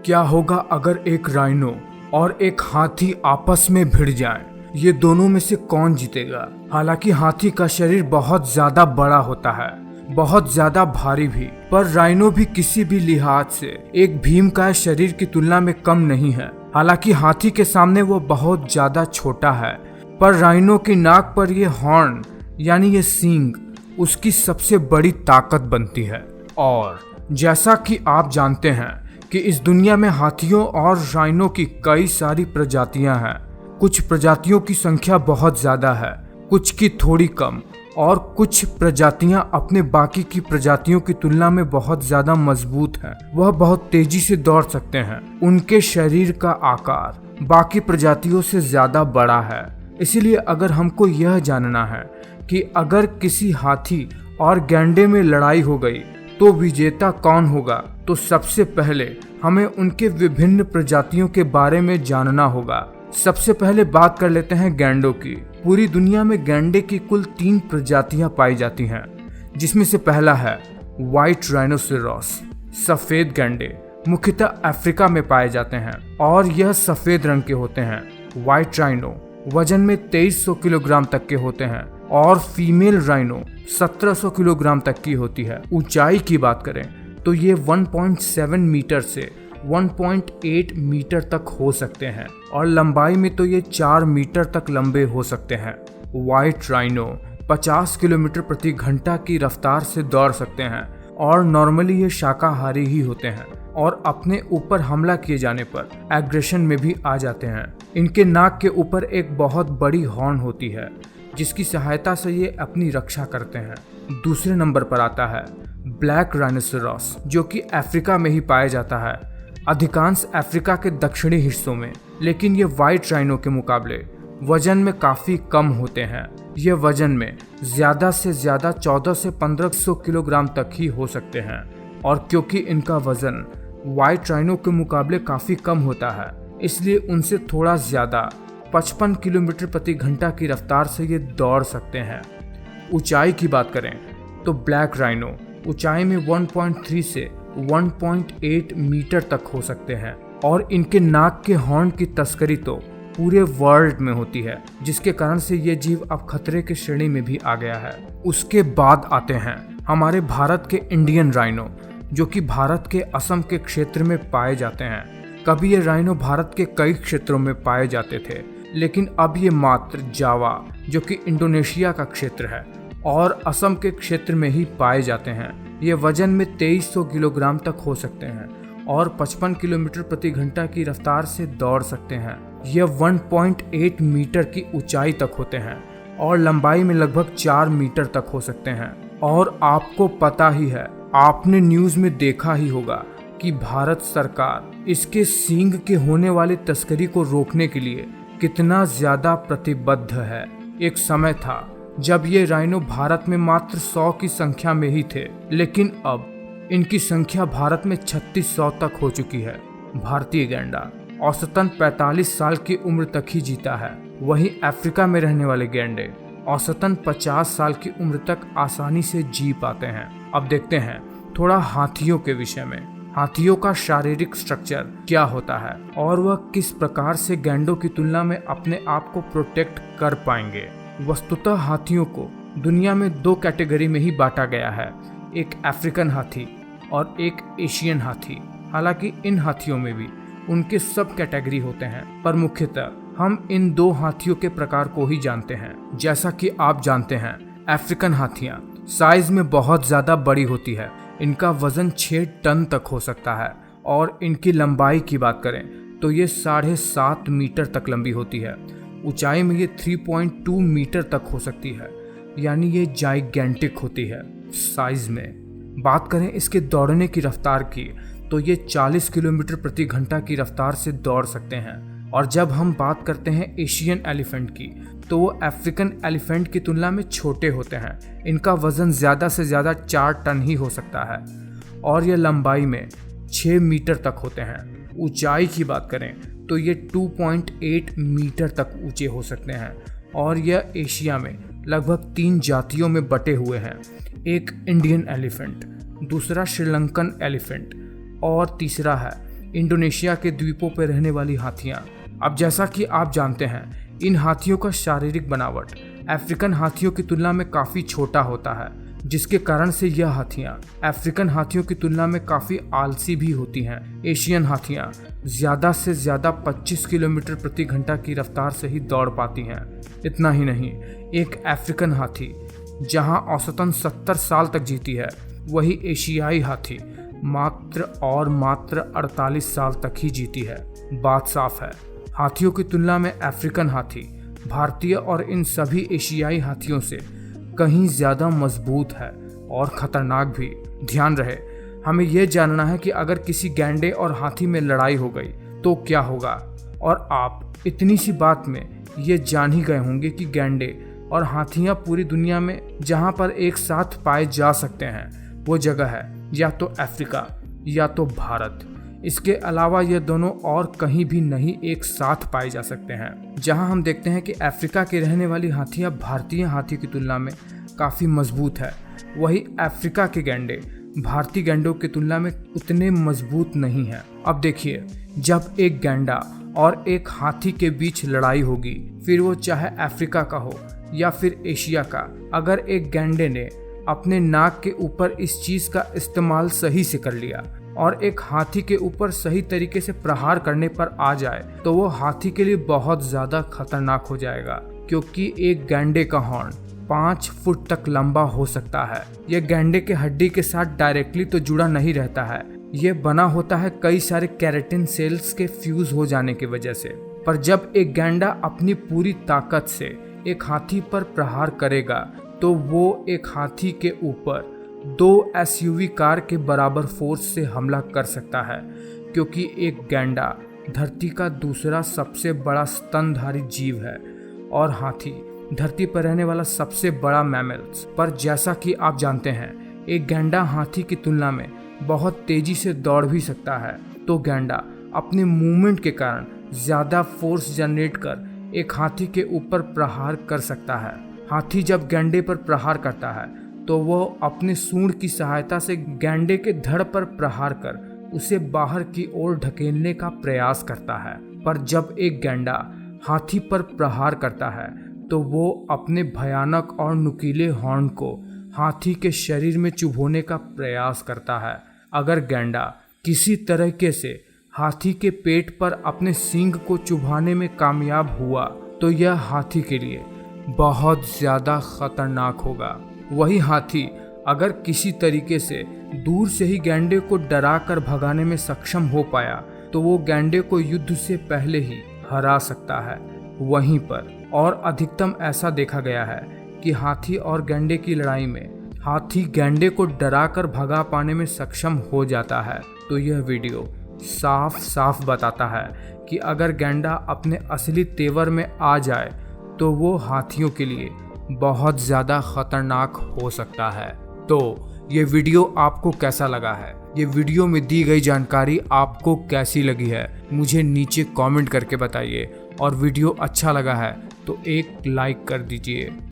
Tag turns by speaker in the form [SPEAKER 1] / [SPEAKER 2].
[SPEAKER 1] क्या होगा अगर एक राइनो और एक हाथी आपस में भिड़ जाएं? ये दोनों में से कौन जीतेगा? हालांकि हाथी का शरीर बहुत ज्यादा बड़ा होता है, बहुत ज्यादा भारी भी, पर राइनो भी किसी भी लिहाज से एक भीमकाय शरीर की तुलना में कम नहीं है। हालांकि हाथी के सामने वो बहुत ज्यादा छोटा है, पर राइनो की नाक पर ये हॉर्न यानी ये सींग उसकी सबसे बड़ी ताकत बनती है। और जैसा कि आप जानते हैं कि इस दुनिया में हाथियों और राइनो की कई सारी प्रजातियां हैं। कुछ प्रजातियों की संख्या बहुत ज्यादा है, कुछ की थोड़ी कम, और कुछ प्रजातियां अपने बाकी की प्रजातियों की तुलना में बहुत ज्यादा मजबूत हैं। वह बहुत तेजी से दौड़ सकते हैं। उनके शरीर का आकार बाकी प्रजातियों से ज्यादा बड़ा है। इसीलिए अगर हमको यह जानना है कि अगर किसी हाथी और गैंडे में लड़ाई हो गई तो विजेता कौन होगा, तो सबसे पहले हमें उनके विभिन्न प्रजातियों के बारे में जानना होगा। सबसे पहले बात कर लेते हैं गैंडों की। पूरी दुनिया में गैंडे की कुल 3 प्रजातियां पाई जाती हैं, जिसमें से पहला है व्हाइट राइनोसेरोस, सफेद गैंडे। मुख्यतः अफ्रीका में पाए जाते हैं और यह सफेद रंग के होते हैं। व्हाइट राइनो वजन में 2300 किलोग्राम तक के होते हैं और फीमेल राइनो 1700 किलोग्राम तक की होती है। ऊंचाई की बात करें तो ये 1.7 मीटर से 1.8 मीटर तक हो सकते हैं और लंबाई में तो ये 4 मीटर तक लंबे हो सकते हैं। व्हाइट राइनो 50 किलोमीटर प्रति घंटा की रफ्तार से दौड़ सकते हैं और नॉर्मली ये शाकाहारी ही होते हैं और अपने ऊपर हमला किए जाने पर एग्रेशन में भी आ जाते हैं। इनके नाक के ऊपर एक बहुत बड़ी हॉर्न होती है जिसकी सहायता से ये अपनी रक्षा करते हैं। दूसरे नंबर पर आता है ब्लैक राइनोसेरोस, जो कि अफ्रीका में ही पाया जाता है, अधिकांश अफ्रीका के दक्षिणी हिस्सों में। लेकिन ये व्हाइट राइनो के मुकाबले वजन में काफी कम होते हैं। ये वजन में ज्यादा से ज्यादा 1400 से 1500 किलोग्राम तक ही हो सकते हैं। और क्योंकि इनका वजन व्हाइट राइनो के मुकाबले काफी कम होता है, इसलिए उनसे थोड़ा ज्यादा 55 किलोमीटर प्रति घंटा की रफ्तार से ये दौड़ सकते हैं। ऊंचाई की बात करें तो ब्लैक राइनो ऊंचाई में 1.3 से 1.8 मीटर तक हो सकते हैं और इनके नाक के हॉर्न की तस्करी तो पूरे वर्ल्ड में होती है, जिसके कारण से ये जीव अब खतरे की श्रेणी में भी आ गया है। उसके बाद आते हैं हमारे भारत के इंडियन राइनो, जो कि भारत के असम के क्षेत्र में पाए जाते हैं। कभी ये राइनो भारत के कई क्षेत्रों में पाए जाते थे, लेकिन अब ये मात्र जावा, जो कि इंडोनेशिया का क्षेत्र है, और असम के क्षेत्र में ही पाए जाते हैं। ये वजन में 2300 किलोग्राम तक हो सकते हैं और 55 किलोमीटर प्रति घंटा की रफ्तार से दौड़ सकते हैं। यह 1.8 मीटर की ऊंचाई तक होते हैं और लंबाई में लगभग 4 मीटर तक हो सकते हैं। और आपको पता ही है, आपने न्यूज में देखा ही होगा कि भारत सरकार इसके सींग के होने वाली तस्करी को रोकने के लिए कितना ज्यादा प्रतिबद्ध है। एक समय था जब ये राइनो भारत में मात्र 100 की संख्या में ही थे, लेकिन अब इनकी संख्या भारत में 3600 तक हो चुकी है। भारतीय गैंडा औसतन 45 साल की उम्र तक ही जीता है, वहीं अफ्रीका में रहने वाले गैंडे औसतन 50 साल की उम्र तक आसानी से जी पाते हैं। अब देखते हैं थोड़ा हाथियों के विषय में। हाथियों का शारीरिक स्ट्रक्चर क्या होता है और वह किस प्रकार से गैंडों की तुलना में अपने आप को प्रोटेक्ट कर पाएंगे। वस्तुतः हाथियों को दुनिया में 2 कैटेगरी में ही बांटा गया है, एक अफ्रीकन हाथी और एक एशियन हाथी। हालांकि इन हाथियों में भी उनके सब कैटेगरी होते हैं, पर मुख्यतः हम इन 2 हाथियों के प्रकार को ही जानते हैं। जैसा कि आप जानते हैं, अफ्रीकन हाथियां साइज में बहुत ज्यादा बड़ी होती है। इनका वजन 6 टन तक हो सकता है और इनकी लंबाई की बात करें तो ये 7.5 मीटर तक लंबी होती है। ऊंचाई में ये 3.2 मीटर तक हो सकती है, यानी ये जाइगेंटिक होती है साइज में। बात करें इसके दौड़ने की रफ्तार की तो ये 40 किलोमीटर प्रति घंटा की रफ्तार से दौड़ सकते हैं। और जब हम बात करते हैं एशियन एलिफेंट की तो वो अफ्रीकन एलिफेंट की तुलना में छोटे होते हैं। इनका वजन ज़्यादा से ज़्यादा 4 टन ही हो सकता है और ये लंबाई में 6 मीटर तक होते हैं। ऊंचाई की बात करें तो ये 2.8 मीटर तक ऊंचे हो सकते हैं और यह एशिया में लगभग 3 जातियों में बटे हुए हैं। एक इंडियन एलिफेंट, दूसरा श्रीलंकन एलिफेंट और तीसरा है इंडोनेशिया के द्वीपों पर रहने वाली हाथियां। अब जैसा कि आप जानते हैं, इन हाथियों का शारीरिक बनावट अफ्रीकन हाथियों की तुलना में काफ़ी छोटा होता है, जिसके कारण से यह हाथियां अफ्रीकन हाथियों की तुलना में काफ़ी आलसी भी होती हैं। एशियन हाथियां ज़्यादा से ज़्यादा 25 किलोमीटर प्रति घंटा की रफ्तार से ही दौड़ पाती हैं। इतना ही नहीं, एक अफ्रीकन हाथी जहां औसतन 70 साल तक जीती है, वही एशियाई हाथी मात्र 48 साल तक ही जीती है। बात साफ है, हाथियों की तुलना में अफ्रीकन हाथी भारतीय और इन सभी एशियाई हाथियों से कहीं ज़्यादा मजबूत है और ख़तरनाक भी। ध्यान रहे, हमें यह जानना है कि अगर किसी गैंडे और हाथी में लड़ाई हो गई तो क्या होगा। और आप इतनी सी बात में ये जान ही गए होंगे कि गैंडे और हाथियाँ पूरी दुनिया में जहाँ पर एक साथ पाए जा सकते हैं वो जगह है या तो अफ्रीका या तो भारत। इसके अलावा ये दोनों और कहीं भी नहीं एक साथ पाए जा सकते हैं। जहां हम देखते हैं कि अफ्रीका के रहने वाली हाथियां भारतीय हाथी की तुलना में काफ़ी मजबूत है, वही अफ्रीका के गैंडे भारतीय गैंडों की तुलना में उतने मजबूत नहीं हैं। अब देखिए, जब एक गैंडा और एक हाथी के बीच लड़ाई होगी, फिर वो चाहे अफ्रीका का हो या फिर एशिया का, अगर एक गैंडे ने अपने नाक के ऊपर इस चीज़ का इस्तेमाल सही से कर लिया और एक हाथी के ऊपर सही तरीके से प्रहार करने पर आ जाए, तो वो हाथी के लिए बहुत ज़्यादा खतरनाक हो जाएगा, क्योंकि एक गैंडे का हॉर्न 5 फुट तक लंबा हो सकता है। यह गैंडे के हड्डी के साथ डायरेक्टली तो जुड़ा नहीं रहता है, यह बना होता है कई सारे केराटिन सेल्स के फ्यूज हो जाने की वजह से। पर जब एक गैंडा अपनी पूरी ताकत से एक हाथी पर प्रहार करेगा, तो वो एक हाथी के ऊपर 2 SUV कार के बराबर फोर्स से हमला कर सकता है, क्योंकि एक गैंडा धरती का दूसरा सबसे बड़ा स्तनधारी जीव है और हाथी धरती पर रहने वाला सबसे बड़ा मैमल्स। पर जैसा कि आप जानते हैं, एक गैंडा हाथी की तुलना में बहुत तेजी से दौड़ भी सकता है, तो गैंडा अपने मूवमेंट के कारण ज़्यादा फोर्स जनरेट कर एक हाथी के ऊपर प्रहार कर सकता है। हाथी जब गैंडे पर प्रहार करता है तो वो अपने सूंड की सहायता से गैंडे के धड़ पर प्रहार कर उसे बाहर की ओर ढकेलने का प्रयास करता है। पर जब एक गैंडा हाथी पर प्रहार करता है तो वो अपने भयानक और नुकीले हॉर्न को हाथी के शरीर में चुभोने का प्रयास करता है। अगर गैंडा किसी तरीके से हाथी के पेट पर अपने सींग को चुभाने में कामयाब हुआ तो यह हाथी के लिए बहुत ज़्यादा खतरनाक होगा। वही हाथी अगर किसी तरीके से दूर से ही गैंडे को डरा कर भगाने में सक्षम हो पाया तो वो गैंडे को युद्ध से पहले ही हरा सकता है। वहीं पर और अधिकतम ऐसा देखा गया है कि हाथी और गैंडे की लड़ाई में हाथी गैंडे को डरा कर भगा पाने में सक्षम हो जाता है। तो यह वीडियो साफ साफ बताता है कि अगर गैंडा अपने असली तेवर में आ जाए तो वो हाथियों के लिए बहुत ज़्यादा खतरनाक हो सकता है। तो ये वीडियो आपको कैसा लगा है? ये वीडियो में दी गई जानकारी आपको कैसी लगी है? मुझे नीचे कमेंट करके बताइए और वीडियो अच्छा लगा है तो एक लाइक कर दीजिए।